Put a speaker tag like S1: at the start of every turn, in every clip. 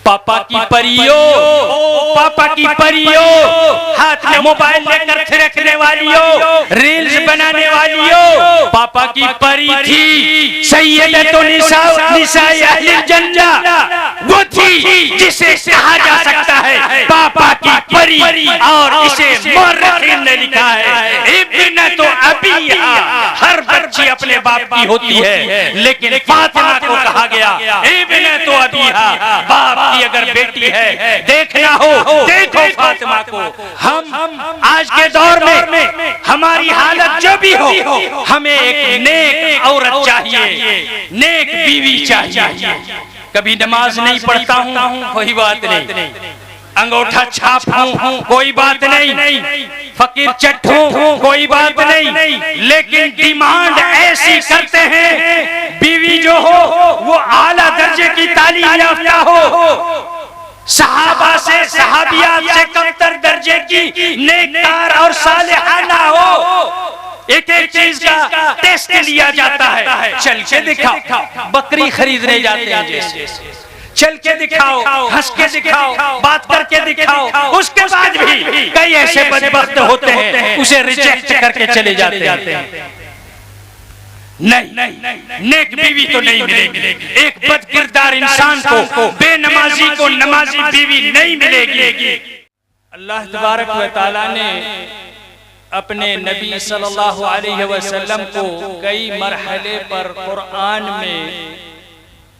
S1: पापा की परियो, पापा की परियो, हाथ में मोबाइल लेकर थिरकने वालियों, रील्स बनाने वालियों, पापा की परी थी सैयदतु निसाए अहलिल जन्नह, वो थी जिसे कहा जा सकता है पापा की परी। और इसे मुर्रिखीन ने लिखा है इब्नतु अबीहा, हर बच्ची अपने बाप की होती है, लेकिन फातिमा को कहा गया इब्नतु अबीहा, बाप की अगर बेटी है देखना हो देखो फातिमा को। हम आज के दौर में हमारी हालत जो भी हो, हमें एक नेक औरत चाहिए, नेक बीवी चाहिए। कभी नमाज नहीं पढ़ता हूँ कोई बात नहीं, अंगूठा छाप हूँ कोई बात नहीं, फकीर चट हूँ कोई बात नहीं, लेकिन डिमांड ऐसी करते हैं बीवी जो हो वो आला दर्जे की तालीम याफ्ता हो, सहाबा से सहाबियात से कमतर दर्जे की नेककार और सालिहाना हो। एक एक चीज का टेस्ट लिया जाता है, चल के दिखाओ, बकरी खरीदने जाते हैं जैसे, चल के दिखाओ, हंस के दिखाओ, बात करके दिखाओ, उसके बाद भी कई ऐसे बदबख्त होते हैं उसे रिजेक्ट करके चले जाते हैं। नहीं, नेक बीवी तो नहीं मिलेगी, एक बदकिरदार इंसान को, बेनमाजी को नमाजी बीवी नहीं मिलेगी। अल्लाह तबारक व तआला ने अपने नबी सल्लल्लाहु अलैहि वसल्लम को कई मरहले पर कुरान में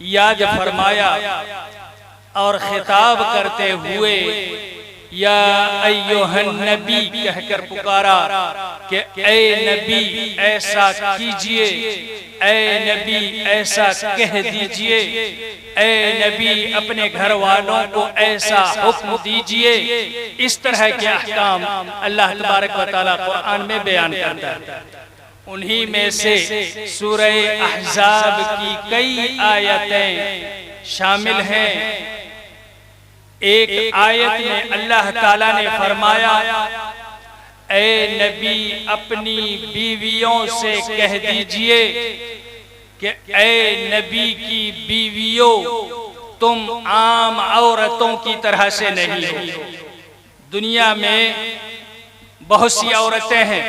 S1: याद फरमाया और खिताब करते हुए या अय्युहन नबी कहकर पुकारा कि ए नबी ऐसा कीजिए, ए नबी ऐसा कह दीजिए, ए नबी अपने घर वालों को ऐसा हुक्म दीजिए। इस तरह के अहकाम अल्लाह तबारक व तआला कुरान में बयान करता है। उन्हीं में से सूरह अहज़ाब की कई आयतें शामिल हैं। एक आयत में अल्लाह ताला ने फरमाया ए नबी अपनी बीवियों से कह दीजिए कि ए नबी की बीवियों तुम आम औरतों की तरह से नहीं हो। दुनिया में बहुत सी औरतें हैं,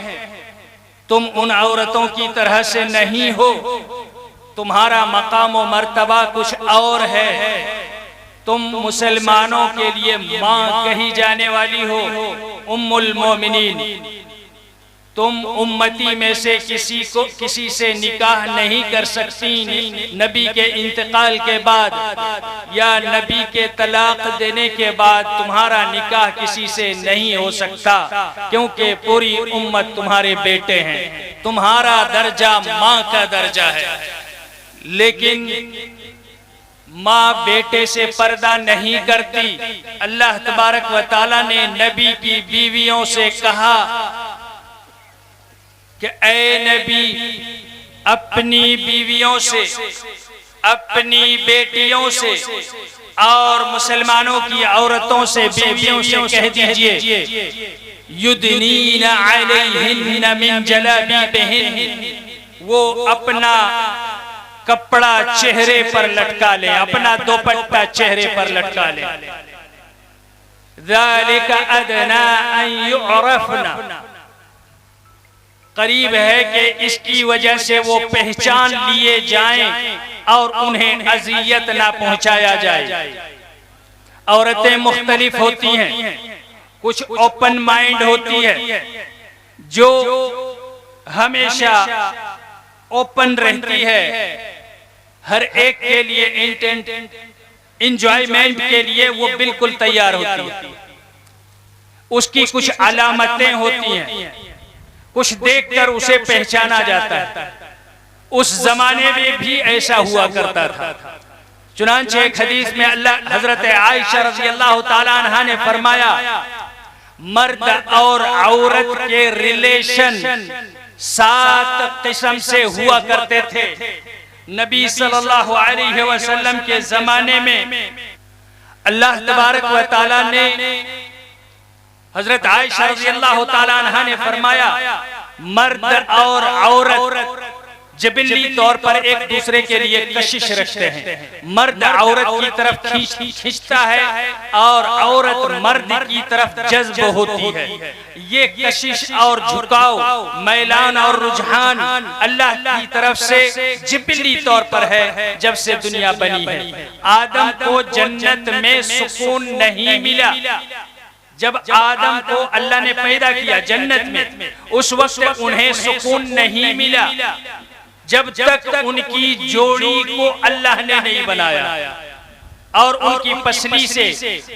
S1: तुम उन औरतों की तरह से नहीं हो, तुम्हारा मकाम व मर्तबा कुछ और है। तुम मुसलमानों के लिए माँ कही जाने वाली हो, उम्मुल मोमिनीन। तुम उम्मती में से किसी से निकाह नहीं कर सकती नबी के इंतकाल के बाद, या नबी के तलाक देने के बाद तुम्हारा निकाह किसी से नहीं हो सकता, क्योंकि पूरी उम्मत तुम्हारे बेटे हैं, तुम्हारा दर्जा माँ का दर्जा है। लेकिन माँ बेटे से पर्दा नहीं करती। अल्लाह तबारक व तआला ने नबी की बीवियों से कहा कि ऐ नबी अपनी बीवियों से, अपनी बेटियों से और मुसलमानों की औरतों से, बीवियों से कह दीजिए युदनीना अलैहिन्ना मिन जलाबीबिहिन, वो अपना कपड़ा चेहरे पर लटका ले, अपना दुपट्टा चेहरे पर लटका ले। ज़ालिका अदना अन युअरफना, करीब है कि इसकी वजह से वो पहचान लिए जाएं और उन्हें अजियत ना पहुंचाया जाए। औरतें मुख्तलिफ होती हैं, कुछ ओपन माइंड होती है जो हमेशा ओपन रहती है, हर एक के लिए इंजॉयमेंट के लिए वो बिल्कुल तैयार होती है। उसकी कुछ अलामतें होती हैं, कुछ देखकर उसे पहचाना जाता है। उस जमाने में भी ऐसा हुआ करता था। चुनांचे एक हदीस में अल्लाह हजरत आयशा रज़ी अल्लाह ताला अन्हा ने फरमाया, मर्द और औरत के रिलेशन 7 किस्म से हुआ करते थे। नबी सल्लल्लाहु अलैहि वसल्लम के जमाने में अल्लाह तबारक व तआला ने हजरत आयशा रज़ी अल्लाह ताला अन्हा ने फरमाया, मर्द और औरत जबली तौर पर एक दूसरे के लिए कशिश रखते हैं। मर्द औरत की तरफ खींचता है और औरत मर्द की तरफ जज्ब होती है। ये कशिश और झुकाव, मैलान और रुझान अल्लाह की तरफ से जबली तौर पर है। जब से दुनिया बनी है, आदम को जन्नत में सुकून नहीं मिला। जब आदम को अल्लाह ने पैदा किया जन्नत में, उस वक्त उन्हें सुकून नहीं मिला जब तक उनकी जोड़ी को अल्लाह ने नहीं बनाया। और उनकी पसली से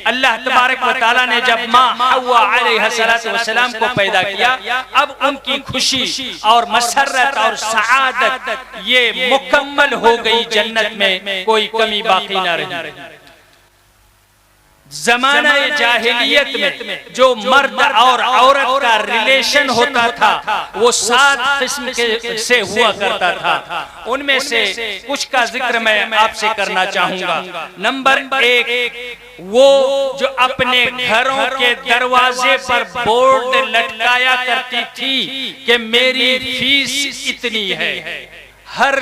S1: अल्लाह तबारक व तआला ने जब माँ हव्वा अलैहिस्सलाम को पैदा किया, अब उनकी खुशी और मसरत और सआदत ये मुकम्मल हो गई जन्नत में, कोई कमी बाकी ना रही। ज़माना जाहिलियत में जो मर्द और औरत का रिलेशन होता था वो 7 किस्म के से हुआ करता था। उनमें से कुछ का जिक्र मैं आपसे करना चाहूंगा। नंबर 1, वो जो अपने घरों के दरवाजे पर बोर्ड लटकाया करती थी कि मेरी फीस इतनी है। हर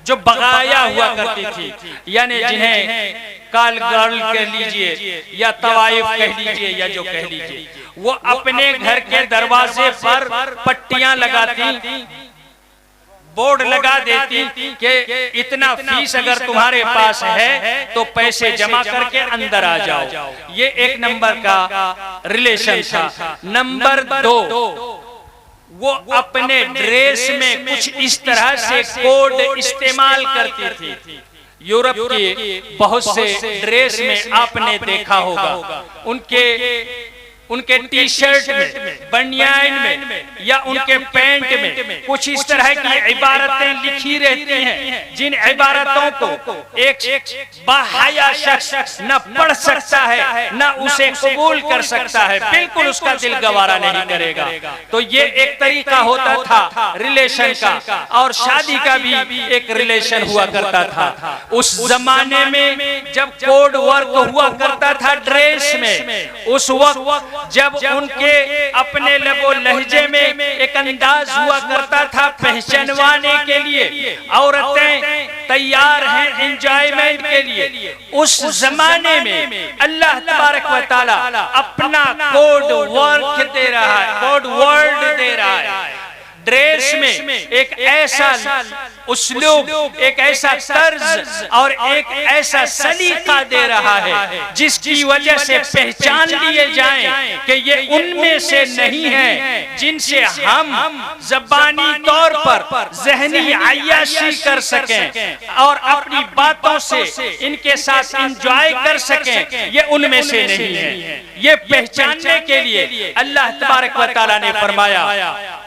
S1: जो बगाया हुआ करती थी, यानी जिन्हें काल गर्ल कह लीजिए या तवाइफ कह लीजिए या जो कह लीजिए, वो अपने घर के दरवाजे पर पट्टियां लगाती, बोर्ड लगा देती कि इतना फीस अगर तुम्हारे पास है तो पैसे जमा करके अंदर आ जाओ। ये एक नंबर का रिलेशन था। नंबर 2, वो अपने ड्रेस में कुछ इस तरह से कोड इस्तेमाल करती थी। यूरोप के बहुत से ड्रेस में आपने देखा होगा, उनके टी शर्ट में, बनियान में या उनके पैंट में कुछ इस तरह की इबारतें लिखी रहती हैं, जिन इबारतों को एक बाहया शख्स न पढ़ सकता है न उसे कबूल कर सकता है, बिल्कुल उसका दिल गवारा नहीं करेगा। तो ये एक तरीका होता था रिलेशन का, और शादी का भी एक रिलेशन हुआ करता था। उस जमाने में जब कोड वर्क हुआ करता था ड्रेस में, उस वक्त जब उनके अपने लबो लहजे में एक अंदाज हुआ करता था पहचानवाने के लिए, औरतें तैयार हैं एंजॉयमेंट के लिए, उस जमाने में अल्लाह तबारक व तआला अपना कोड वर्क दे रहा है, कोड वर्ड दे रहा है। ड्रेस में एक ऐसा उस्लूब, एक ऐसा तर्ज और एक ऐसा सलीका दे रहा है जिसकी वजह से पहचान लिए जाएं कि ये उनमें से नहीं है जिनसे हम ज़बानी तौर पर ज़हनी अय्याशी कर सकें और अपनी बातों से इनके साथ एंजॉय कर सकें। ये उनमें से नहीं है। ये पहचानने के लिए अल्लाह तबारक व तआला ने फरमाया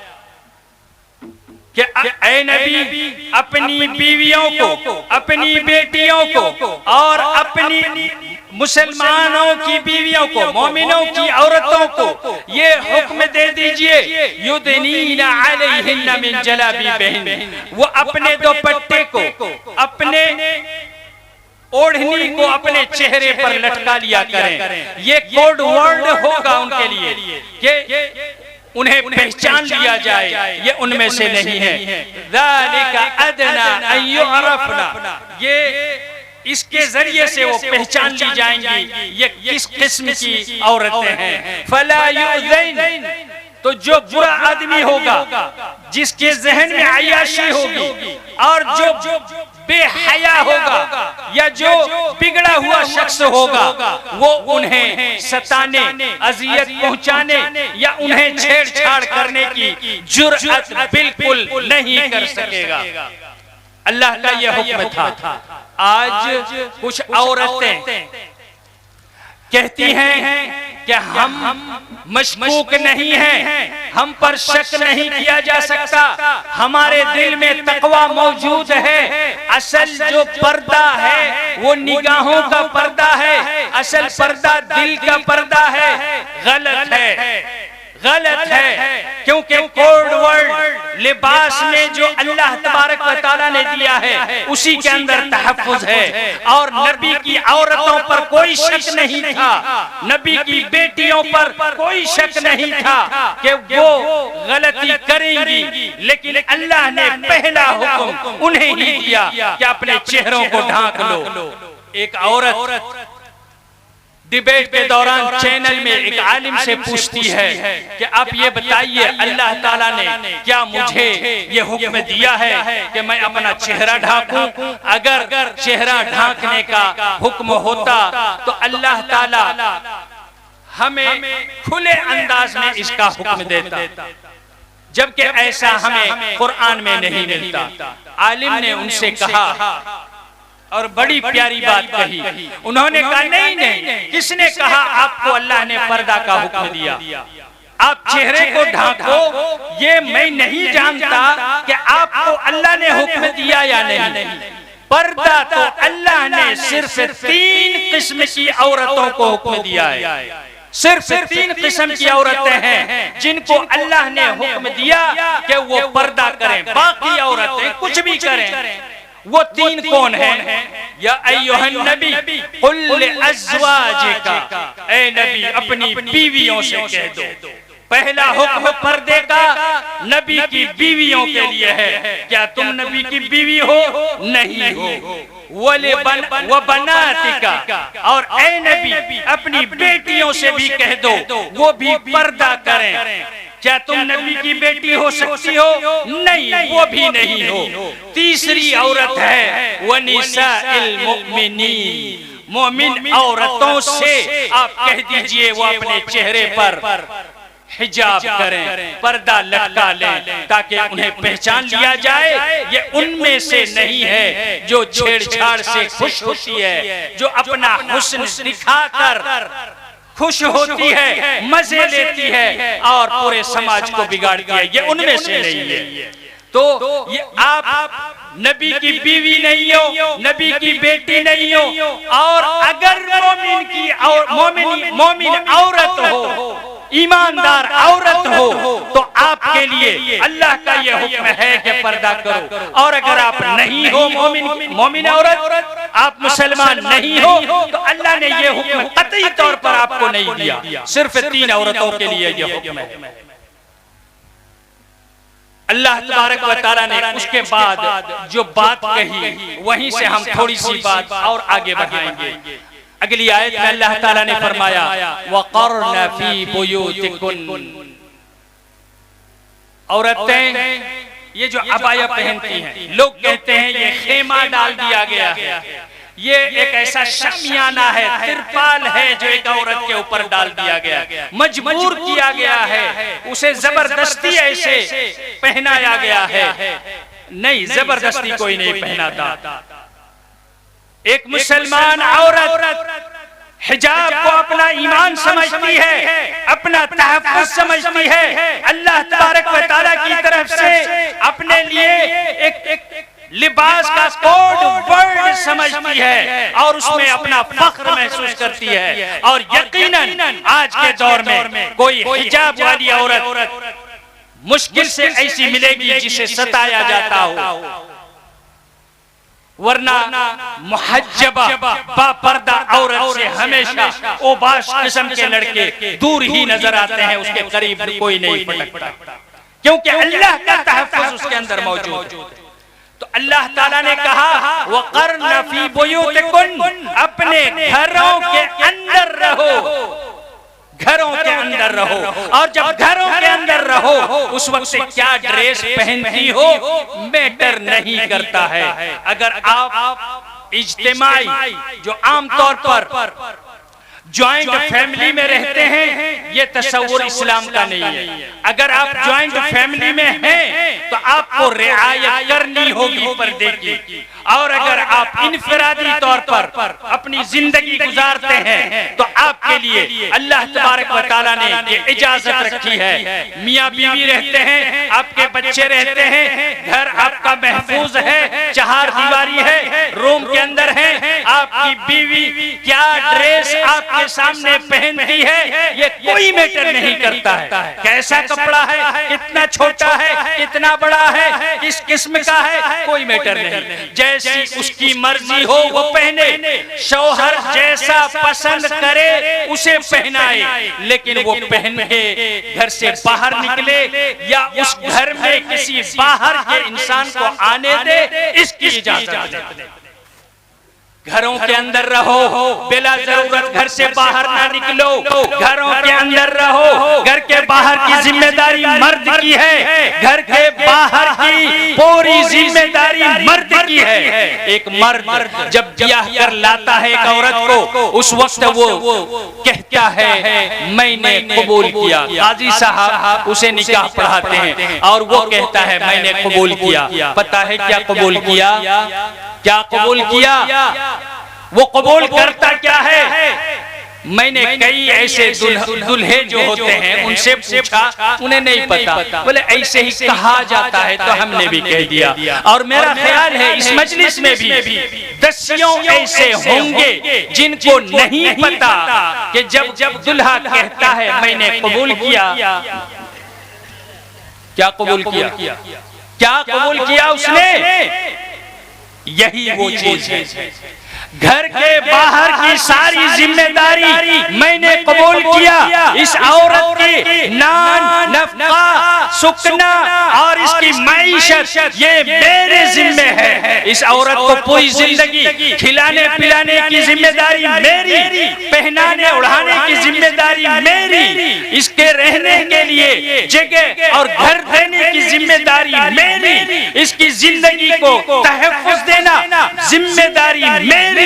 S1: कि ऐ नबी अपनी बीवियों को, अपनी बेटियों को और अपनी मुसलमानों की बीवियों को, मोमिनों की औरतों को ये हुक्म दे दीजिए, युदनीना अलैहिन्ना मिन जलाबिबिहिन, वो अपने दुपट्टे को, अपने ओढ़नी को अपने चेहरे पर लटका लिया करें। ये कोड वर्ड होगा उनके लिए कि उन्हें पहचान लिया जाए ये उनमें से नहीं है। ज़ालिका अदना अन युअरफना, ये इसके जरिए से वो पहचान ली जाएंगी ये किस किस्म की औरतें हैं। फला युज़ैन, तो जो बुरा आदमी होगा, जिसके जहन में अय्याशी होगी और जो बेहया होगा या जो बिगड़ा हुआ शख्स होगा, वो उन्हें सताने, अजियत पहुंचाने या उन्हें छेड़छाड़ करने की जुर्अत बिल्कुल नहीं कर सकेगा। अल्लाह का यह हुक्म था। आज कुछ औरतें कहती हैं कि हम मशकूक नहीं हैं, हम पर शक नहीं किया जा सकता, हमारे दिल में तकवा मौजूद है। असल जो पर्दा है वो निगाहों का पर्दा है, असल पर्दा दिल का पर्दा है। गलत है, गलत है, क्योंकि कोड वर्ड लिबास में जो अल्लाह तबारक व तआला ने दिया है उसी के अंदर तहफ्फुज है। और नबी की औरतों पर कोई शक नहीं था, नबी की बेटियों पर कोई शक नहीं था कि वो गलती करेंगी, लेकिन अल्लाह ने पहला हुक्म उन्हें ही दिया कि अपने चेहरों को ढांक लो। एक औरत डिबेट के दौरान चैनल में एक आलिम से पूछती है कि आप ये बताइए, अल्लाह ताला ने क्या मुझे ये हुक्म दिया है कि मैं अपना चेहरा ढांकूं? अगर चेहरा ढांकने का हुक्म होता तो अल्लाह ताला हमें खुले अंदाज में इसका हुक्म देता, जबकि ऐसा हमें कुरान में नहीं मिलता। आलिम ने उनसे कहा और बड़ी प्यारी बात कही, उन्होंने कहा नहीं, किसने कहा आपको अल्लाह ने पर्दा का हुक्म दिया? आप चेहरे को ढांको, ये मैं नहीं जानता कि आपको अल्लाह ने हुक्म दिया या नहीं। पर्दा तो अल्लाह ने सिर्फ 3 किस्म की औरतों को हुक्म दिया है। सिर्फ 3 किस्म की औरतें हैं जिनको अल्लाह ने हुक्म दिया कि वो पर्दा करें, बाकी औरतें कुछ भी करें। वो 3 कौन है? या अय्युहन नबी कुल लिअज़वाजिका, ए नबी अपनी बीवियों से कह दो। पहला हुक्म पर्दे का नबी की बीवियों के लिए है। क्या तुम नबी की बीवी हो? नहीं हो। वो बनातिका, और ए नबी अपनी बेटियों से भी कह दो वो भी पर्दा करें। क्या तुम नबी की बेटी हो सकती हो? नहीं, वो भी नहीं हो। तीसरी औरत है वनिसाइल मुमिनीन, मोमिन औरतों से आप कह दीजिए वो अपने चेहरे पर हिजाब करें, पर्दा लटका लें, ताकि उन्हें पहचान लिया जाए ये उनमें से नहीं है जो छेड़छाड़ से खुश होती है, जो अपना हुस्न दिखाकर खुश होती है, मजे लेती है और पूरे समाज को बिगाड़ती है, ये उनमें से नहीं है। तो ये आप नबी की बीवी नहीं हो, नबी की बेटी नहीं हो, और अगर मोमिन औरत हो, ईमानदार औरत हो, तो आपके लिए अल्लाह का ये हुक्म है कि पर्दा करो। और अगर आप नहीं हो मोमिन औरत, आप मुसलमान नहीं हो, तो अल्लाह ने ये हुक्म कतई तौर पर आपको नहीं दिया। सिर्फ 3 औरतों के लिए ये हुक्म है। अल्लाह तबारक व तआला ने उसके बाद जो बात कही, वहीं से हम थोड़ी सी बात और आगे बढ़ाएंगे। अगली आयत में अल्लाह ताला ने फरमाया वक़र्न फी बुयूतिकुन, औरतें ये जो अबाया पहनती हैं, लोग कहते हैं ये खेमा डाल दिया गया है, ये एक ऐसा शामियाना है, तिरपाल है जो एक औरत के ऊपर डाल दिया गया, मजबूर किया गया है, उसे जबरदस्ती ऐसे पहनाया गया है। नहीं, जबरदस्ती कोई नहीं पहनाता। एक मुसलमान औरत हिजाब को अपना ईमान समझती है, अपना तहफ्फुज़ समझती है, अल्लाह तबारक व तआला की तरफ से अपने लिए एक लिबास का कोड वर्ड समझती है और उसमें अपना फख्र महसूस करती है। और यकीनन आज के दौर में कोई हिजाब वाली औरत मुश्किल से ऐसी मिलेगी जिसे सताया जाता हो, वरना मुहज्जबा बापर्दा औरत से हमेशा ओबाश किस्म के लड़के दूर ही नजर आते हैं, उसके करीब कोई नहीं पटकता, क्योंकि अल्लाह का तहफ्फुज़ उसके अंदर मौजूद है। तो अल्लाह ताला ने कहा वक़र्न फी बुयूतिकुन, अपने घरों के अंदर रहो, घरों के अंदर रहो। और जब घरों के अंदर रहो उस वक्त से क्या ड्रेस पहनती हो मैटर नहीं करता है। अगर आप इज्तिमाई जो आमतौर पर ज्वाइंट फैमिली में रहते हैं, ये तसव्वुर इस्लाम का नहीं है। अगर आप ज्वाइंट फैमिली में हैं तो आपको रियायत करनी होगी पर्दे की, और अगर आप इनफरादी तौर पर अपनी जिंदगी गुजारते हैं तो आपके लिए अल्लाह तबारक व तआला ने ये इजाजत रखी है। मियाँ बीवी रहते हैं, आपके बच्चे रहते हैं, घर आपका महफूज है, चार दीवारी है, रूम के अंदर है, आपकी बीवी क्या ड्रेस आपके सामने पहनती है ये कोई मैटर नहीं करता है। कैसा कपड़ा है, कितना छोटा है, कितना बड़ा है, किस किस्म का है, कोई मैटर नहीं। जैसी उसकी मर्जी हो वो पहने, शौहर जैसा पसंद करे उसे पहनाए, लेकिन वो पहन के घर से बाहर निकले या उस घर में किसी बाहर के इंसान को आने दे, इसकी इजाजत दे। घरों के अंदर रहो, बिला जरूरत घर से बाहर ना निकलो, घरों के अंदर रहो। घर के बाहर की जिम्मेदारी मर्द की है, घर के बाहर की पूरी जिम्मेदारी मर्द की है। एक मर्द जब ब्याह कर लाता है एक औरत को, उस वक्त वो कहता है मैंने कबूल किया। काजी साहब उसे निकाह पढ़ाते हैं और वो कहता है मैंने कबूल किया। पता है क्या कबूल किया? क्या कबूल किया? वो कबूल करता क्या है? मैंने कई ऐसे दुल्हे जो होते हैं उनसे पूछा, उन्हें नहीं पता, बोले ऐसे ही कहा जाता है तो हमने भी कह दिया। और मेरा ख्याल है इस मजलिस में भी दसियों ऐसे होंगे जिनको नहीं पता कि जब दुल्हा कहता है मैंने कबूल किया, क्या कबूल किया? क्या कबूल किया उसने? यही वो चीज है। घर के बाहर की सारी जिम्मेदारी मैंने कबूल किया। इस औरत की नान, नफका, सुकना और इसकी माईशत ये मेरे जिम्मे है। इस औरत को पूरी जिंदगी खिलाने पिलाने की जिम्मेदारी मेरी, पहनाने उड़ाने की जिम्मेदारी मेरी, इसके रहने के लिए जगह और घर देने की जिम्मेदारी मेरी, इसकी जिंदगी को तहफ्फुज देना जिम्मेदारी मेरी,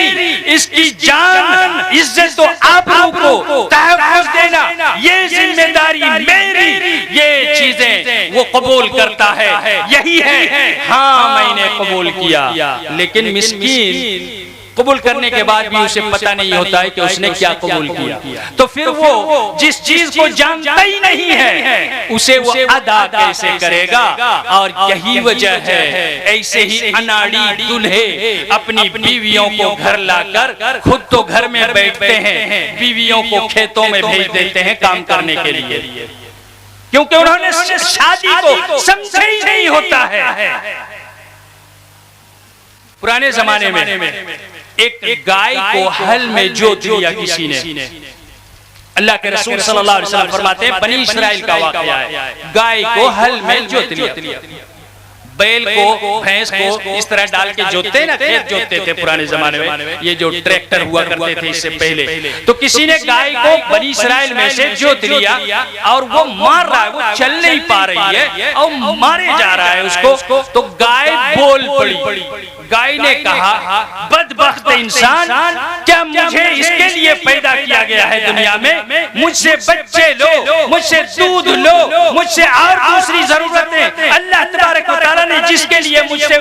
S1: इसकी जान इज्जत तो आबरू को तहफ्फुज देना ये जिम्मेदारी मेरी। ये चीजें वो कबूल करता है, यही है हाँ मैंने कबूल किया। लेकिन मिस्कीन कबूल करने के बाद भी उसे पता नहीं होता है कि उसने क्या कबूल किया। तो फिर वो जिस चीज को जानता ही नहीं है उसे वो अदा कैसे करेगा? और यही वजह है ऐसे ही अनाड़ी दूल्हे अपनी बीवियों को घर लाकर खुद तो घर में बैठते हैं, बीवियों को खेतों में भेज देते हैं काम करने के लिए, क्योंकि उन्होंने शादी को समझा ही नहीं होता है। पुराने जमाने में एक गाय को हल में जोत दिया किसी ने। अल्लाह के रसूल सल्लल्लाहु अलैहि वसल्लम फरमाते हैं बनी इस्राइल का वाकया है। गाय को हल में जोत लिया, बैल को भैंस को इस तरह डाल के जोतते ना, खेत जोतते थे पुराने जमाने में, ये जो ट्रैक्टर हुआ करते थे इससे पहले। तो किसी ने गाय को बनी इस्राइल में से जोत लिया और वो मार रहा है, वो चल नहीं पा रही है और मारे जा रहा है उसको। तो गाय बोल पड़ी। गाय ने कहा बदबख्त इंसान, क्या मुझे इसके लिए पैदा किया गया है दुनिया में? मुझसे बच्चे लो, मुझसे दूध लो, मुझसे और दूसरी जरूरतें अल्लाह तबारक व तआला ने जिसके लिए मुझे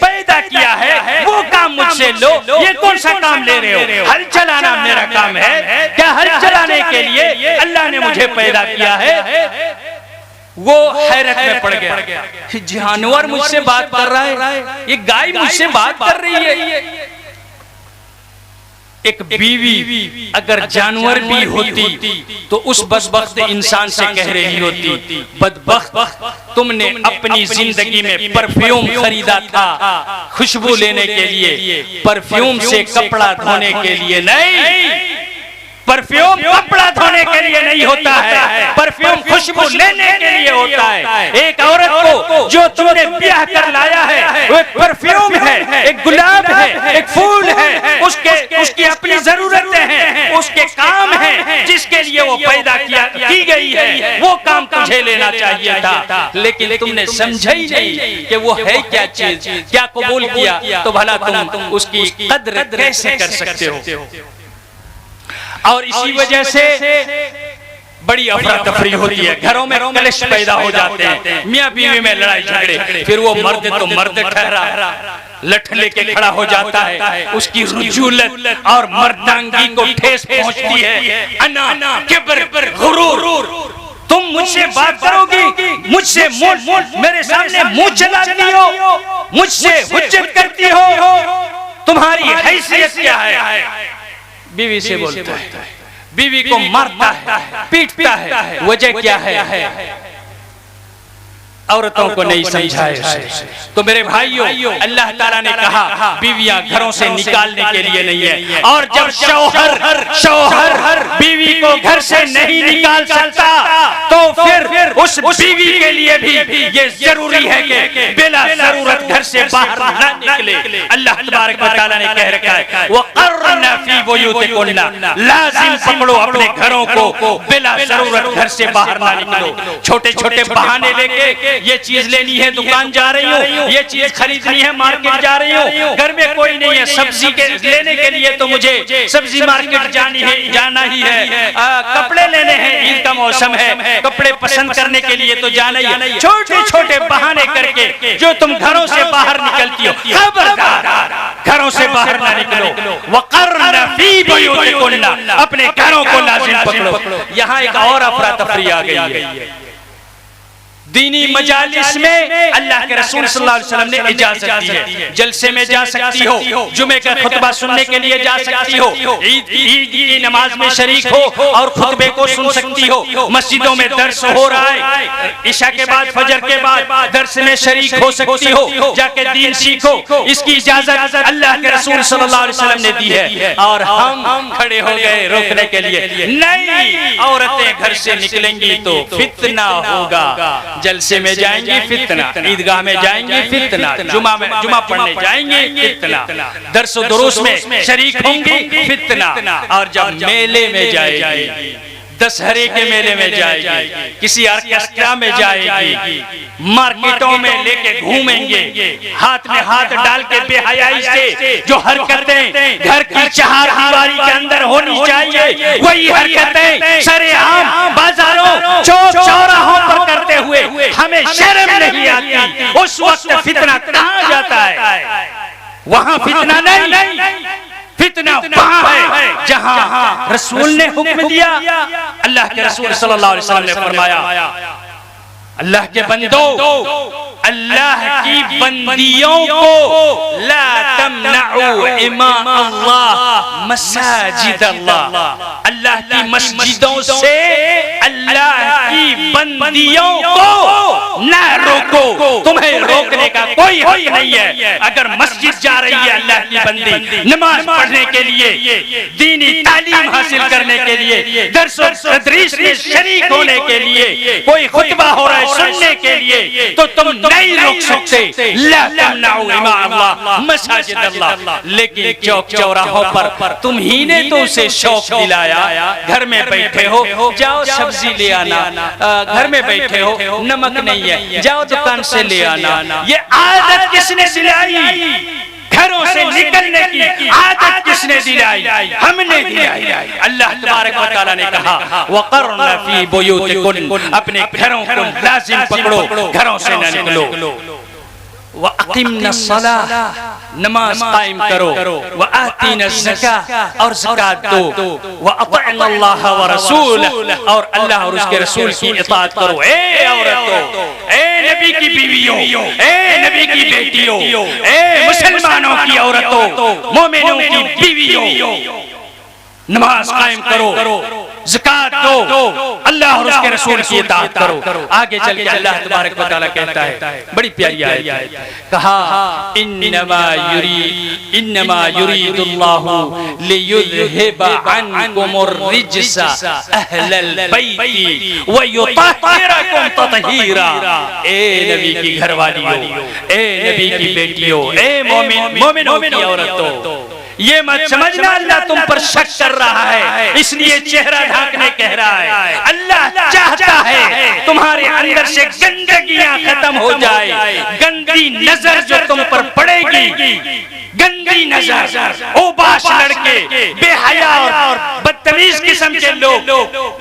S1: पैदा किया है वो काम मुझसे लो। ये कौन सा काम ले रहे हो? हल चलाना मेरा काम है क्या? हल चलाने के लिए अल्लाह ने मुझे पैदा किया है? वो हैरत में पड़ गया, जानवर मुझसे बात कर रहा है, ये गाय मुझसे बात कर रही है। एक बीवी अगर जानवर भी होती तो उस बदबख्त इंसान से कह रही होती बदबख्त, तुमने अपनी जिंदगी में परफ्यूम खरीदा था खुशबू लेने के लिए, परफ्यूम से कपड़ा धोने के लिए नहीं। परफ्यूम कपड़ा धोने के लिए नहीं होता है, परफ्यूम खुशबू लेने के लिए होता है। एक औरत को जो तुमने ब्याह कर लाया है वो एक परफ्यूम है, एक गुलाब है, एक फूल है, उसकी अपनी जरूरतें हैं, उसके काम हैं जिसके लिए वो पैदा की गई है, वो काम तुझे लेना चाहिए था। लेकिन तुमने समझा ही नहीं कि वो है क्या चीज, क्या कबूल किया, तो भला तुम उसकी कद्र कैसे कर सकते हो? और इसी वजह से बड़ी अफरा तफरी होती है, घरों में कलेश पैदा हो जाते हैं, मियाँ बीवी में लड़ाई झगड़े, फिर वो मर्द तो मर्द ठहरा, लठ लेके खड़ा हो जाता है, उसकी रुजूलत और मर्दांगी को ठेस पहुंचती है। अना किब्र गुरूर, तुम मुझसे बात करोगी, मुझसे मेरे सामने मुंह चलाती हो, मुझसे हुज्जत करती हो, तुम्हारी हैसियत क्या है? बीवी से बोलता है, बीवी को मारता है, पीटता है, वजह क्या है? औरतों को नहीं समझाए। तो मेरे भाइयों, अल्लाह ताला ने कहा बीवियां घरों से निकालने के लिए नहीं है, और जब शौहर बीवी को घर से नहीं निकाल सकता तो फिर उस बीवी के लिए भी ये जरूरी है कि बिला जरूरत घर से बाहर न निकले। अल्लाह तबारक व तआला ने कह रखा है वक़र्रना फी बुयूतिकुन्ना, लाजिम पकड़ो अपने घरों को, बिला जरूरत घर से बाहर ना निकलो। छोटे छोटे बहाने लेके ये चीज लेनी है दुकान जा रही हूँ, ये चीज खरीदनी है मार्केट जा रही हूँ, घर में कोई नहीं है, सब्जी के लेने के लिए तो मुझे सब्जी मार्केट जाना ही है, कपड़े लेने हैं, ईद का मौसम है, कपड़े पसंद करने के लिए तो जाना ही है। छोटे छोटे बहाने करके जो तुम घरों से बाहर निकलती हो, खबरदार घरों से बाहर ना निकलो। वक़र्रना फी बुयूतिकुन्ना, अपने घरों को लाजिम पकड़ो। यहाँ एक और अफरा तफरी आ गई है। दीनी मजालिस में अल्लाह के रसूल सल्लल्लाहु अलैहि वसल्लम ने इजाजत दी है, जलसे में जा सकती हो, जुमे का खुतबा सुनने के लिए जा सकती हो, ईद की नमाज में शरीक हो और खुतबे को सुन सकती हो, मस्जिदों में दर्स हो रहा है, इशा के बाद फजर के बाद दर्स में शरीक हो सकती हो, जाके दीन सीखो। इसकी इजाजत अल्लाह के रसूल सल्लल्लाहु अलैहि वसल्लम ने दी है, और हम खड़े हो गए रोकने के लिए, नहीं, औरतें घर से निकलेंगी तो फितना होगा, जलसे में जाएंगी फितना, ईदगाह में जाएंगी फितना, जुमा पढ़ने जाएंगी फितना, दर्स दुरूस में शरीक होंगी फितना, और जब मेले में जाएगी, दशहरे के मेले में जाएगी, किसी ऑर्केस्ट्रा में जाएगी, मार्केटों में लेके घूमेंगे, हाथ में हाथ डाल के बेहयाई से जो हरकतें घर की चारदीवारी के अंदर होनी चाहिए, वही हरकतें सरेआम बाजारों चौक चौराहों पर करते हुए हमें शर्म नहीं आती। उस वक्त फितना कहाँ जाता है? वहाँ फितना नहीं, फितना वहाँ है जहाँ रसूल ने हुक्म दिया। अल्लाह के रसूल सल्लल्लाहु अलैहि वसल्लम ने फरमाया, अल्लाह के बंदो, अल्लाह की बंदियों को ला तमनउ इमा अल्लाह मसाजिद अल्लाह, अल्लाह की मस्जिदों से अल्लाह की बंदियों को ना रोको, तुम्हें रोकने का कोई हक नहीं है। अगर मस्जिद जा रही है अल्लाह की बंदी नमाज पढ़ने के लिए, दीनी तालीम हासिल करने के लिए, दर्स और तदरीस में शरीक होने के लिए, कोई खुतबा हो रहा है सुनने के लिए, तो तुम नहीं रोक सकते। ला तमनउ इमा अल्लाह मसाजिद अल्लाह। लेकिन चौक चौराहों पर तुम ही ने तो उसे शौक दिलाया, घर में बैठे हो, जाओ सब्जी ले आना, घर में बैठे हो नमक नहीं है, जाओ दुकान से ले आना। ये आदत किसने दिलाई? घरों से निकलने की आदत किसने दिलाई? हमने दिलाई। अल्लाह तबारक व तआला ने कहा वक़र्रना फी बुयूतिकुन, अपने घरों को लाजिम पकड़ो, घरों से न निकलो। व अक़िमना सलाह, नमाज कायम करो, व आतीना ज़कात, और ज़कात दो, व अतिअना अल्लाह व रसूल, और अल्लाह और उसके रसूल की इताअत करो। ए औरतों, ए नबी की बीवियों, ए नबी की बेटियों, ए मुसलमानों की औरतों, मोमिनों की बीवियों, नमाज कायम करो, ज़कात दो, अल्लाह और उसके रसूल की इताअत करो। आगे चल के अल्लाह तबारक व तआला कहता है, बड़ी प्यारी आयत है, कहा इन्नमा युरीदुल्लाहु लियुज़हिबा अन्कुमुर रिज्सा अहलल बैति व युतहिरकुम तत्हीरा। ए नबी की घरवालियों, ए नबी की बेटियों, ए मोमिनों की औरतों, ये मत समझना अल्लाह तुम पर शक कर रहा है इसलिए चेहरा ढांकने कह रहा है। अल्लाह चाहता है तुम्हारे अंदर से गंदगियां खत्म हो जाए, गंदी नजर जो तुम पर पड़ेगी, गंदी नजर, ओबाश लड़के, बेहया और बदतमीज किस्म के लोग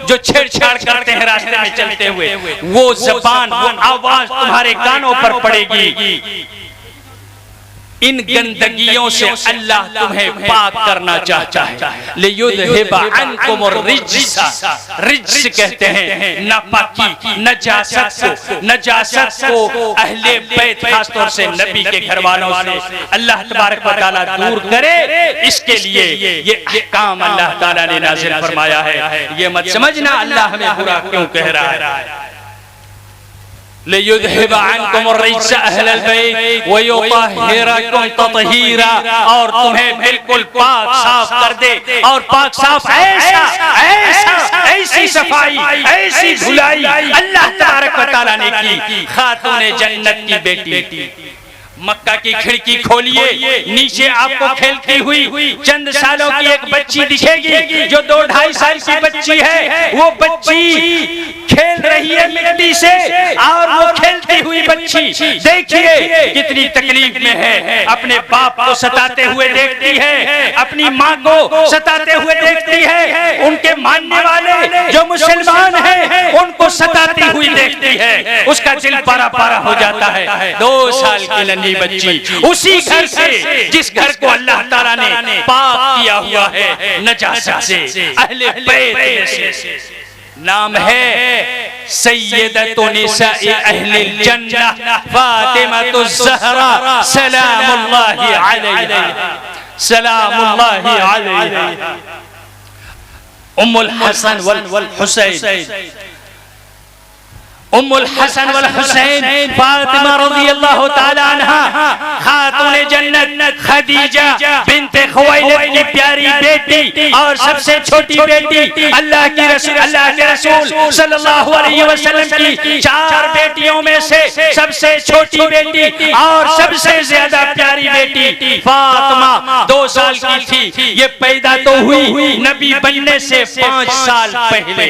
S1: जो छेड़छाड़ करते हैं रास्ते में चलते हुए, वो ज़बान, वो आवाज तुम्हारे कानों पर पड़ेगी। इन गंदगियों से अल्लाह तुम्हें पाक करना चाहता है। लियुज़हिबा अन्कुमुर रिज्सा, रिज्स कहते हैं नापाकी, नजासत को अहले बैत खासतौर से नबी के घर वालों से अल्लाह तबारक व तआला दूर करे। इसके लिए ये अहकाम अल्लाह ताला ने नाज़िल फरमाया है। ये मत समझना अल्लाह हमें बुरा क्यों कह रहा है। लियुज़हिबा अन्कुमुर रिज्सा अहलल बैत व युतहिरकुम तत्हीरा, और तुम्हें बिल्कुल पाक साफ कर दे। और पाक साफ ऐसी सफाई, ऐसी धुलाई अल्लाह तबारक व तआला ने की। खातूने जन्नत की बेटी, मक्का की खिड़की खोलिए, नीचे आपको खेलती हुई चंद सालों की एक बच्ची दिखेगी जो 2-2.5 साल की बच्ची है। वो बच्ची खेल रही है मिट्टी से, और वो खेलती हुई बच्ची देखिए कितनी तकलीफ में है। अपने बाप को सताते हुए देखती है, अपनी माँ को सताते हुए देखती है, उनके मानने वाले जो मुसलमान हैं उनको सताती हुई देखती है। उसका दिल पारा पारा हो जाता है। 2 साल की नन्ही बच्ची, उसी घर से जिस घर को अल्लाह ताला ने पाक किया हुआ है नजासत से, अहले बैत से। नाम है सय्यदतु निसाए अहलिल जन्नह फातिमातुज़ ज़हरा सलामुल्लाहि अलैहा, सलामुल्लाहि अलैहा। उम्मुल हसन वल हुसैन, उम्मुल हसन वल हुसैन फातिमा रज़ियल्लाहु ताला अन्हा, खातूने जन्नत खदीजा बिन्ते खुवैलिद की प्यारी बेटी और सबसे छोटी बेटी, अल्लाह के रसूल सल्लल्लाहु अलैहि वसल्लम की 4 बेटियों में से सबसे छोटी बेटी और सबसे ज्यादा प्यारी बेटी फातिमा 2 साल की थी। ये पैदा तो हुई नबी बनने से 5 साल पहले,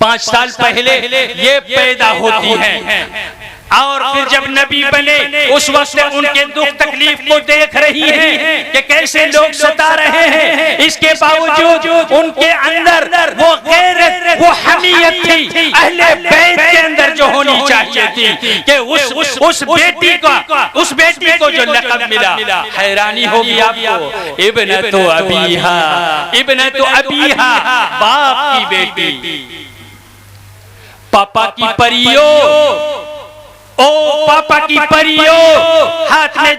S1: 5 साल पहले ये पैदा होती हैं। और फिर जब नबी बने उस वक्त उनके दुख तकलीफ को देख रही हैं कि कैसे लोग सता रहे हैं। इसके बावजूद उनके अंदर वो गैरत, वो हमीयत थी अहले बैत के अंदर जो होनी चाहिए थी कि उस बेटी को जो लक़ब मिला। हैरानी होगी आपको, इब्नतु अबीहा, इब्नतु अबीहा, बाप की बेटी, पापा की परियो, ओ पापा की परियो, हाथ में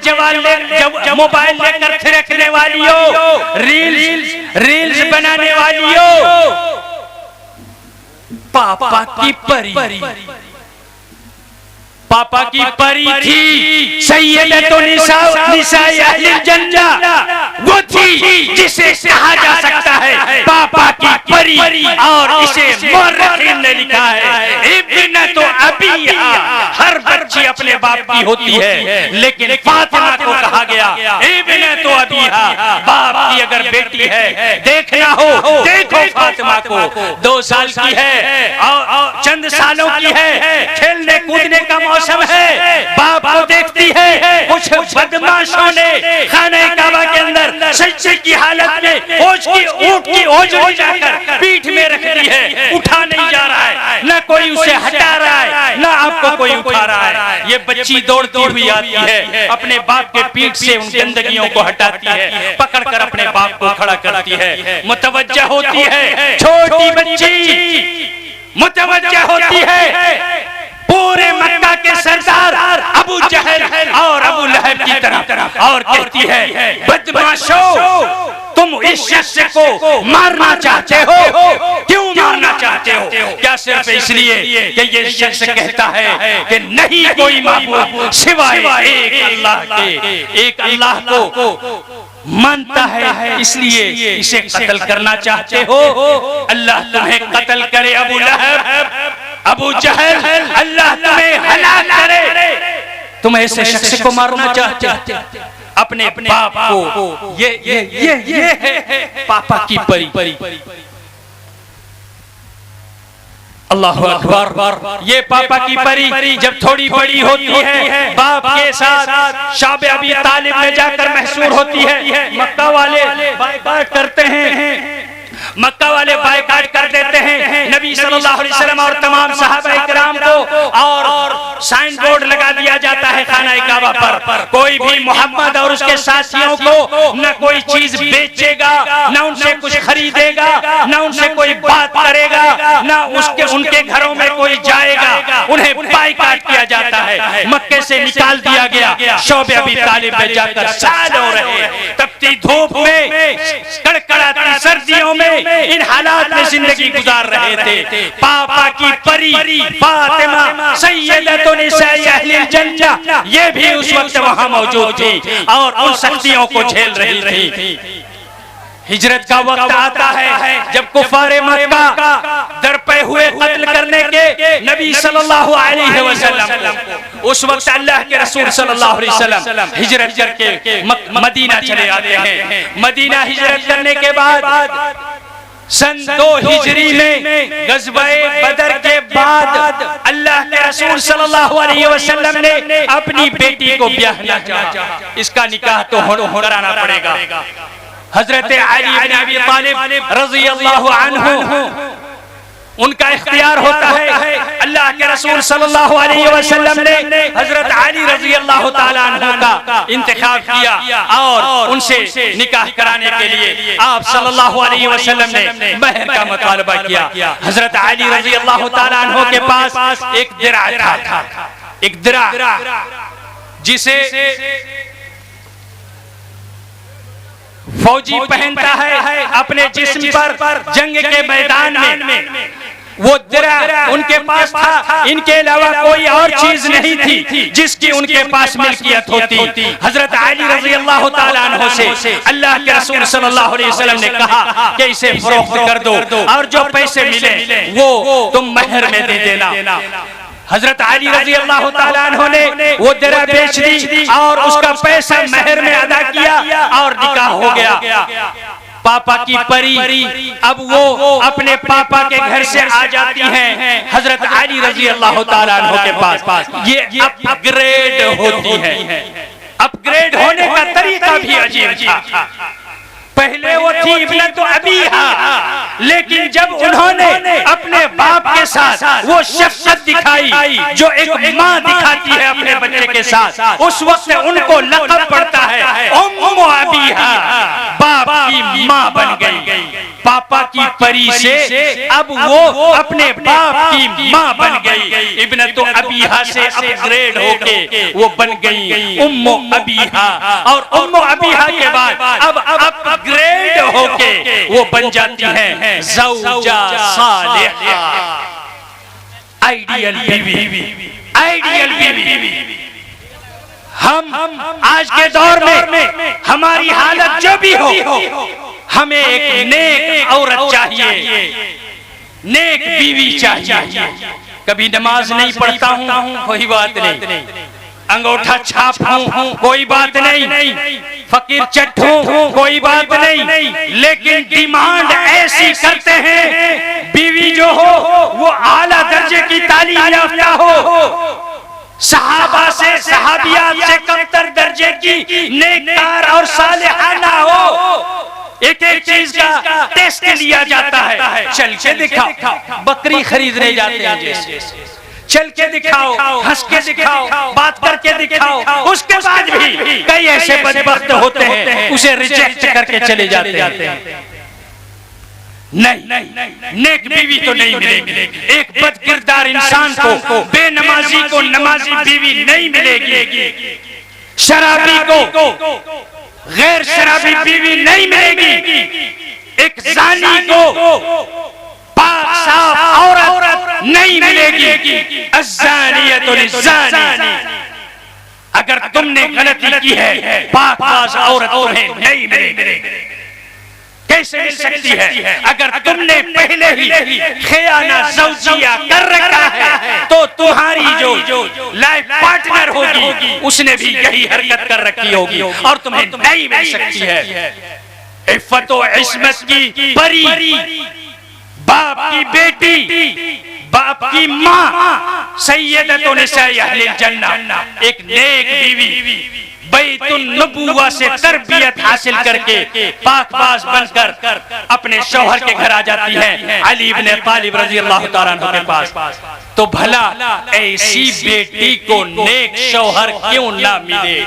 S1: मोबाइल लेकर थिरकने वालियों, रील्स बनाने वालियों, पापा की परी, पापा की परी थी सय्यदतु निसाए अहलिल जन्नह। वो थी जिसे कहा जा सकता है पापा की परी, और इसे मुअर्रिखीन ने लिखा है इब्नतु अबीहा। हर बच्ची अपने बाप की होती है, लेकिन फातिमा को कहा गया इब्नतु अबीहा, बाप की अगर बेटी है देखना हो देखो फातिमा को। 2 साल की है और चंद सालों की है, खेलने कूदने का मौसम है, बाप को देखती है। कुछ बदमाशों ने खाने काबा के अंदर सज्जे की हालत में ऊंट की ओजड़ी लाकर पीठ में रख दी है, उठा नहीं जा रहा है, न कोई उसे हटा रहा है, न आपको कोई उठा रहा है। ये बच्ची दौड़ती हुई आती है, अपने बाप के पीठ से उन गंदगियों को हटाती है, पकड़कर अपने बाप को खड़ा करती है, मुतवज्जा होती है। छोटी बच्ची मुतवज्जा होती है पूरे मक्का के सरदार अबू जहल और अबू लहब की तरफ, और कहती है बदमाशों, तुम इस शख्स को मारना चाहते हो, क्यों मारना चाहते हो? क्या सिर्फ इसलिए कि ये शख्स कहता है कि नहीं कोई माबूद सिवाय एक अल्लाह के, एक अल्लाह को मानता है, इसलिए इसे कत्ल करना चाहते हो? अल्लाह तुम्हें कत्ल करे अबू लहब, अबू जहल, अल्लाह तुम्हें हलाक करे, तुम ऐसे शख्स को मारना चाहते अपने बाप को। ये है पापा की परी। अल्लाहु अकबर। ये पापा की परी जब थोड़ी बड़ी होती है, बाप के साथ शाब अबी तालिब में जाकर महसूर होती है। मक्का वाले बात करते हैं मक्का वाले बायकाट कर देते हैं नबी सल्लल्लाहु अलैहि वसल्लम और तमाम सहाबा इकराम को, और साइन बोर्ड लगा दिया जाता है खाना काबा पर, कोई भी मोहम्मद और उसके साथियों को न कोई चीज बेचेगा, न उनसे कुछ खरीदेगा, न उनसे कोई बात करेगा, न उसके उनके घरों में कोई जाएगा, उन्हें बायकाट किया जाता है, मक्के से निकाल दिया गया। शौब अबी तालिब में जाकर साल हो रहे, तपती धूप में, कड़कड़ाती सर्दियों में इन हालात में जिंदगी गुजार रहे थे। पापा की परी फातिमा सैयदतुन निसाई अहलिल जन्नह, ये भी उस वक्त वहां मौजूद थी और उन सख्तियों को झेल रही थी। हिजरत का वक्त आता है जब कुफारे मक्का दरपे हुए कत्ल करने के नबी सल्लल्लाहु अलैहि वसल्लम, उस वक्त अल्लाह के रसूल सल्लल्लाहु अलैहि वसल्लम हिजरत करके मदीना चले आते हैं। मदीना हिजरत करने के बाद सन 2 हिजरी में गज़वे बदर के बाद अल्लाह के रसूल सल्लल्लाहु अलैहि वसल्लम ने अपनी बेटी को ब्याहना चाहा। इसका निकाह तो कराना पड़ेगा। हजरत अली इब्न अबी तालिब रज़ी अल्लाहु अन्हु, उनका इख्तियार होता है। अल्लाह के रसूल सल्लल्लाहु अलैहि वसल्लम ने हजरत अली रज़ी अल्लाहु ताला अन्हु का इंतखाब किया और उनसे निकाह कराने के लिए आप सल्लल्लाहु अलैहि वसल्लम ने महर का मुतालबा किया। हजरत अली रज़ी अल्लाहु ताला अन्हु के पास एक दिरा था, एक दिरा जिसे फौजी पहनता है अपने जिस्म पर जंग के मैदान में, वो दिरा उनके पास था। इनके अलावा कोई और चीज नहीं थी जिसकी उनके पास मिल्कियत होती। हजरत अली रज़ी अल्लाहु ताला अन्हु से अल्लाह के रसूल सल्लल्लाहु अलैहि वसल्लम ने कहा कि इसे फरोख्त कर दो और जो पैसे मिले वो तुम महर में दे देना। हजरत अली रज़ी अल्लाहु ताला अन्हु ने वो दिरा बेच दी और उसका पैसा महर में अदा किया और निकाह हो गया। पापा की परी अब वो अपने पापा के घर से आ जाती हैं हजरत अली रज़ी अल्लाहु ताला अन्हु के पास। ये अपग्रेड होती है। अपग्रेड होने का तरीका भी अजीब था। पहले वो थी इब्नतु अबीहा, लेकिन जब उन्होंने अपने बाप के साथ वो शफ़क़त दिखाई जो एक माँ दिखाती है अपने बच्चे के साथ, उस वक्त उनको लक़ब पड़ता है उम्मु अबीहा, बाप की माँ बन गई। पापा की परी से अब वो अपने बाप की माँ बन गई। इब्नतु अबीहा से अपग्रेड होके वो बन गई उम्मु अबीहा, और उम्मु अबीहा के बाद अब अपग्रेड होके वो बन जाती हैं ज़ौजा सालिहा, आइडियल बीवी, आइडियल बीवी। हम आज के दौर में हमारी हालत जो भी हो, हमें एक नेक औरत चाहिए, नेक बीवी चाहिए। कभी नमाज नहीं पढ़ता हूँ, कोई बात नहीं, अंगूठा छाप हूँ, कोई बात नहीं, फकीर चट हूँ, कोई बात नहीं, लेकिन डिमांड ऐसी करते हैं बीवी जो हो वो आला दर्जे की तालीम याफ्ता हो, सहाबा से सहाबियात से कमतर दर्जे की नेककार और सालिहाना हो। एक एक चीज का टेस्ट लिया जाता है। चल के दिखाओ, बकरी खरीदने जाते हैं जैसे, चल के दिखाओ, हंस के दिखाओ, बात करके दिखाओ, उसके बाद भी कई ऐसे बदबख्त होते हैं उसे रिजेक्ट करके चले जाते हैं। नहीं, नेक बीवी तो नहीं मिलेगी। एक बदकिरदार इंसान को, बेनमाजी को नमाजी बीवी नहीं मिलेगी। शराबी को गैर शराबी बीवी नहीं मिलेगी। एक जानी को पाक साफ औरत नहीं मिलेगी। अज़्ज़ानियतु लिज़्ज़ानी, अगर तुमने गलती की है पाक औरत तुम्हें नहीं मिलेगी। कैसे मिल सकती है? अगर तुमने पहले ही खियाना ज़ौजिया कर रखा है तो तुम्हारी जो लाइफ पार्टनर होगी उसने भी यही हरकत कर रखी होगी और तुम्हें नहीं मिल सकती है। इफ़्फ़त व इस्मत की परी, बाप की बेटी, बाप की माँ, सैयदतुन निसाई अहलिल जन्नह, एक नेक बीवी, बैतुन नबुव्वा से तरबियत हासिल करके पाकबाज बनकर अपने शौहर के घर आ जाती है अली इब्ने तालिब रज़ी अल्लाह तआला अन्हु के पास। तो भला ऐसी बेटी को नेक शौहर क्यों ना मिले?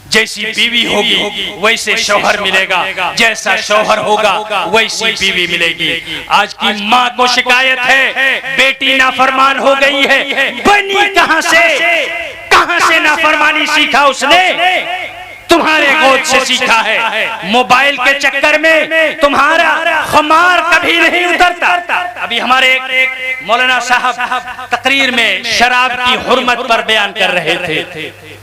S1: जैसी बीवी होगी वैसे शौहर मिलेगा, जैसा शौहर होगा वैसी बीवी मिलेगी। आज की माँ को शिकायत है बेटी नाफरमान हो गई है। बनी कहां से नाफरमानी सीखा उसने? तुम्हारे गोद से सीखा है। मोबाइल के चक्कर में तुम्हारा खुमार कभी नहीं उतरता। अभी हमारे एक मौलाना साहब तकरीर में शराब की हुर्मत पर बयान कर रहे थे।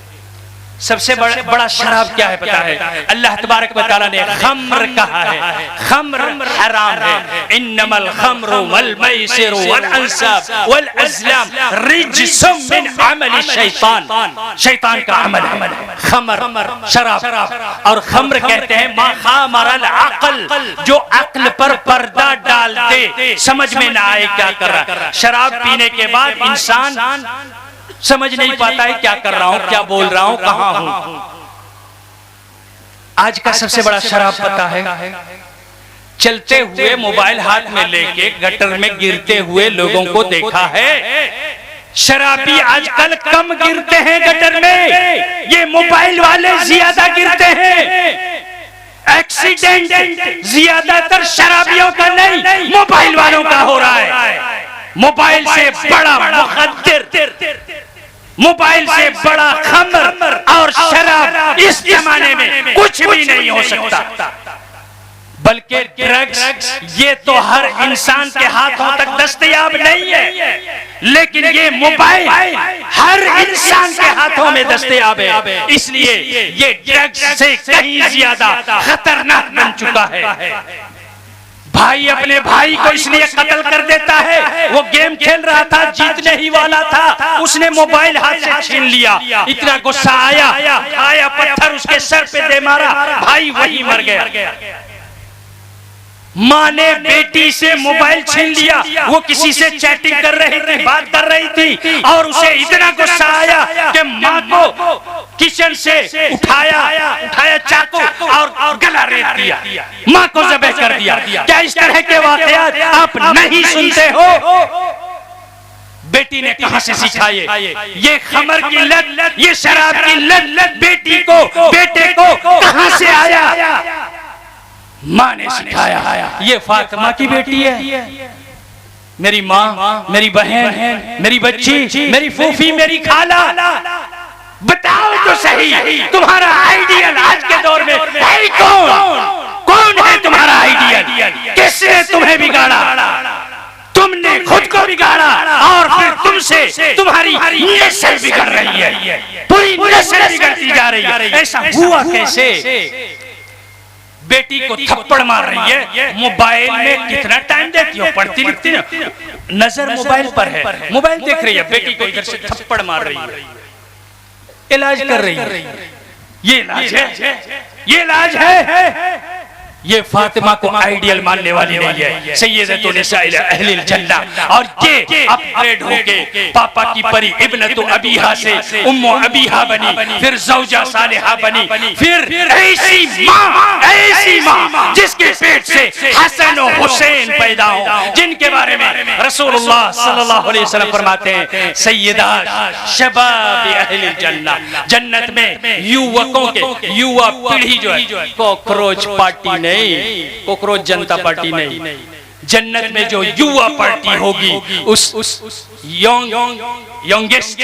S1: सबसे बड़ा शराब क्या है पता है? अल्लाह तबारक व तआला ने खम्र कहा है, खम्र हराम है। इन्नमल खम्रु वल मैसिरु वल अंसाब वल अज़लाम रिज्सुम मिन अमल शैतान, शैतान का अमल है खम्र, शराब। और खम्र कहते हैं मा खामरल अक़ल, जो अक्ल पर पर्दा डाल दे, समझ में ना आए क्या कर रहा है। शराब पीने के बाद इंसान समझ नहीं पाता है क्या कर रहा हूं, क्या बोल रहा हूं, कहां हूं। आज का सबसे बड़ा शराब पता है? चलते हुए मोबाइल हाथ में लेके गटर में गिरते हुए लोगों को देखा है। शराबी आजकल कम गिरते हैं गटर में, ये मोबाइल वाले ज्यादा गिरते हैं। एक्सीडेंट ज्यादातर शराबियों का नहीं, मोबाइल वालों का हो रहा है। मोबाइल से बड़ा मुखद्दिर, मोबाइल से बड़ा खम्र और शराब इस जमाने में कुछ भी नहीं हो सकता। बल्कि ड्रग्स ये तो हर इंसान के हाथों तक दस्तयाब नहीं है, लेकिन ये मोबाइल हर इंसान के हाथों में दस्तयाब है। इसलिए ये ड्रग्स से कहीं ज्यादा खतरनाक बन चुका है। भाई अपने भाई को इसलिए कत्ल कर देता है, वो गेम खेल रहा था, जीतने ही वाला था, उसने मोबाइल हाथ से छीन लिया। इतना गुस्सा आया पत्थर उसके सर पे दे मारा, भाई वही मर गया। माँ ने बेटी से मोबाइल छीन लिया, वो किसी से चैटिंग कर रही थी, बात कर रही थी, और उसे इतना गुस्सा आया कि माँ को किचन से उठाया चाकू और गला रेत दिया, माँ को ज़बह कर दिया। क्या इस तरह के वाक़यात आप नहीं सुनते हो? बेटी ने कहां से सीखा ये खमर की लत, ये शराब की लत बेटे को कहां से आया? माँ ने सिखाया। ये फातिमा की बेटी है, मेरी माँ, मेरी बहन, मेरी बच्ची, मेरी फूफी, मेरी खाला। बताओ तो सही, तुम्हारा आइडियल आज के दौर में है कौन है तुम्हारा आइडियल? किसने तुम्हें बिगाड़ा? तुमने खुद को बिगाड़ा और फिर तुमसे तुम्हारी नस्ल बिगड़ रही है, पूरी नस्ल बिगड़ती जा रही है। ऐसा हुआ कैसे? बेटी को थप्पड़ मार रही है, मोबाइल में कितना टाइम देती हो, पढ़ती लिखती ना, नजर मोबाइल पर है, मोबाइल देख रही है, बेटी को इधर से थप्पड़ मार रही है, इलाज कर रही है। ये इलाज है? ये इलाज है? ये फातिमा को आइडियल मानने वाली नहीं है, सय्यदतु निसाइल अहलिल जन्नह। और ये अपग्रेड होके पापा की परी इब्नतु अबीहा से उम्मु अबीहा बनी, फिर ज़ौजा सालिहा बनी, फिर ऐसी माँ जिसके पेट से हसन और हुसैन पैदा हो, जिनके बारे में रसूलुल्लाह सल्लल्लाहु अलैहि वसल्लम फरमाते हैं सय्यदा शबाब अहलिल जन्नह, जन्नत में युवकों के, युवा पीढ़ी जो है, कॉकरोच पार्टी नहीं, कॉकरोच जनता पार्टी नहीं, जन्नत में जो युवा पार्टी होगी, उस यंगेस्ट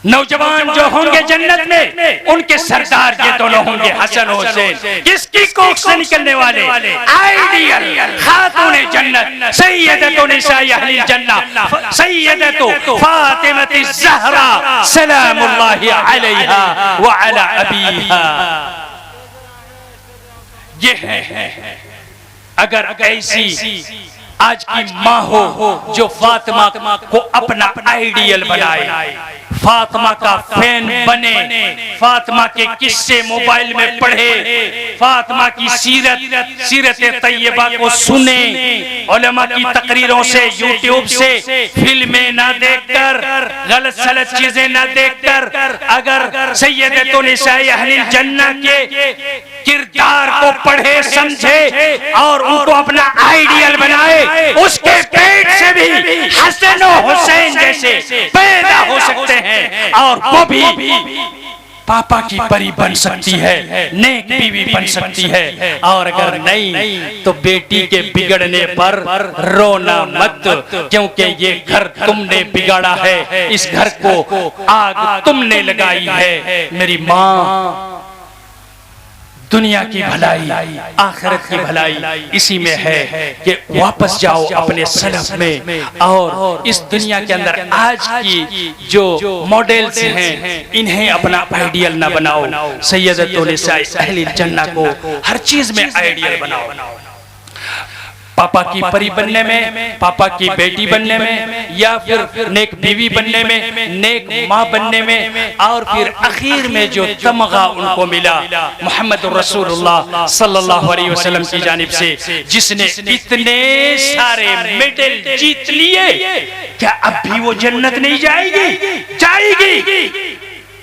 S1: नौजवान जो होंगे जन्नत में, उनके सरदार ये दोनों होंगे हसन हुसैन। किसकी कोख से निकलने वाले? आइडियल खातूने जन्नत, सय्यदतु निसाई अहलिल जन्नह, सय्यदतु फातिमति ज़हरा सलामुल्लाहि अलैहा व अला अबीहा। ये है। अगर ऐसी आज की माँ हो जो फातिमा को अपना आइडियल बनाए, फातिमा का फैन बने, फातिमा के किस्से मोबाइल में पढ़े, फातिमा की सीरत तैयबा को सुने, उलमा की तकरीरों से, यूट्यूब से फिल्में ना देखकर, गलत सलत चीजें ना देखकर, अगर सैयदतुन निसाए अहलिल जन्नह के किरदार को पढ़े, समझे और उनको अपना आइडियल बनाए, उसके पेट से भी हसन और हुसैन जैसे पैदा हो सकते हैं और वो भी पापा की परी बन सकती है, नेक बीवी बन सकती है। और अगर नहीं तो बेटी के बिगड़ने पर रोना मत, क्योंकि ये घर तुमने बिगाड़ा है, इस घर को आग तुमने लगाई है। मेरी माँ, दुनिया की भलाई, आखिरत की भलाई इसी में है कि वापस जाओ अपने सलफ में, और इस दुनिया के अंदर आज की जो मॉडल्स हैं इन्हें अपना आइडियल ना बनाओ। सैयदतुन निसाए अहलिल जन्नह को हर चीज में आइडियल बनाओ, पापा की परी बनने में, पापा की बेटी बनने में, या फिर नेक बीवी बनने में, नेक माँ बनने में, और फिर आखिर में जो तमगा उनको मिला मोहम्मद रसूलुल्लाह सल्लल्लाहु अलैहि वसल्लम की जानिब से, जिसने इतने सारे मेडल जीत लिए, क्या अब भी वो जन्नत नहीं जाएगी? जाएगी।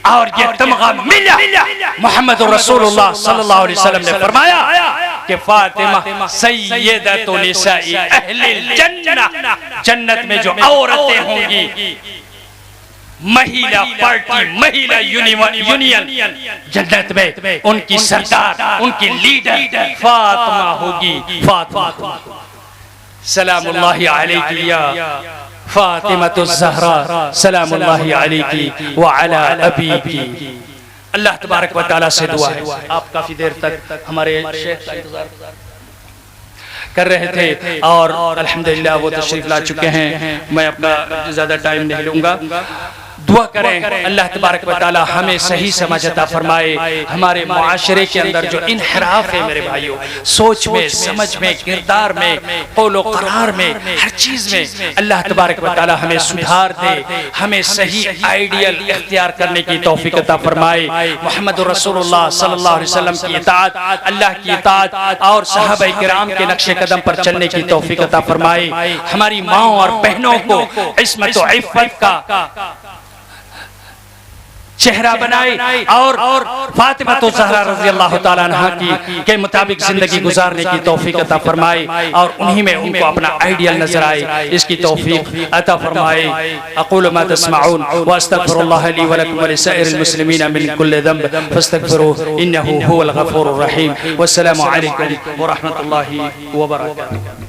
S1: और ये तमगा मिला। मोहम्मद रसूलुल्लाह सल्लल्लाहु अलैहि वसल्लम ने फरमाया कि फातिमा सैयदतुन निसाए अहलिल जन्नह, जन्नत में जो औरतें होंगी, महिला पार्टी, महिला यूनियन जन्नत में उनकी सरदार, उनकी लीडर फातिमा होगी। फातिमा सलामुल्लाहि अलैहि या फातिमतुज़ ज़हरा सलामुल्लाहि अलैहि व अला अबीकी। अल्लाह तबारक व तआला से दुआ है। आप काफी देर तक हमारे शेख का इंतजार कर रहे थे और अल्हम्दुलिल्लाह वो तशरीफ ला चुके हैं, मैं अपना ज्यादा टाइम नहीं लूंगा। दुआ करें अल्लाह तबारक व तआला हमें सही समझ अता फरमाए। हमारे मुआशरे के अंदर जो इनहिराफ है मेरे भाइयों, सोच में, समझ में, किरदार में, कौलो करार में, हर चीज में अल्लाह तबारक व तआला हमें सुधार दे, हमें सही आइडियल इख्तियार करने की तौफीक अता फरमाए। मोहम्मद रसूलुल्लाह सल्लल्लाहु अलैहि वसल्लम की इताअत, अल्लाह की इताअत और सहाबा किराम के नक्शे कदम पर चलने की तौफीक अता फरमाए। हमारी माओ और बहनों को इस्मत और इफ़्फ़त का चेहरा बनाए और फातिमा तो ज़हरा रज़ी अल्लाह ताला अन्हा की के मुताबिक जिंदगी गुजारने की तौफीक अता फरमाए और उन्हीं में उनको अपना आइडियल नजर आए, इसकी तौफीक अता फरमाए। अक़ूलु मा तस्मऊन व अस्तग़फिरुल्लाह ली व लकुम व लिसाइरिल मुस्लिमीन मिन कुल्लि ज़ंब फस्तग़फिरूहु इन्नहु हुवल गफ़ूरुर रहीम। वस्सलामु अलैकुम व रहमतुल्लाहि व बरकातुहू।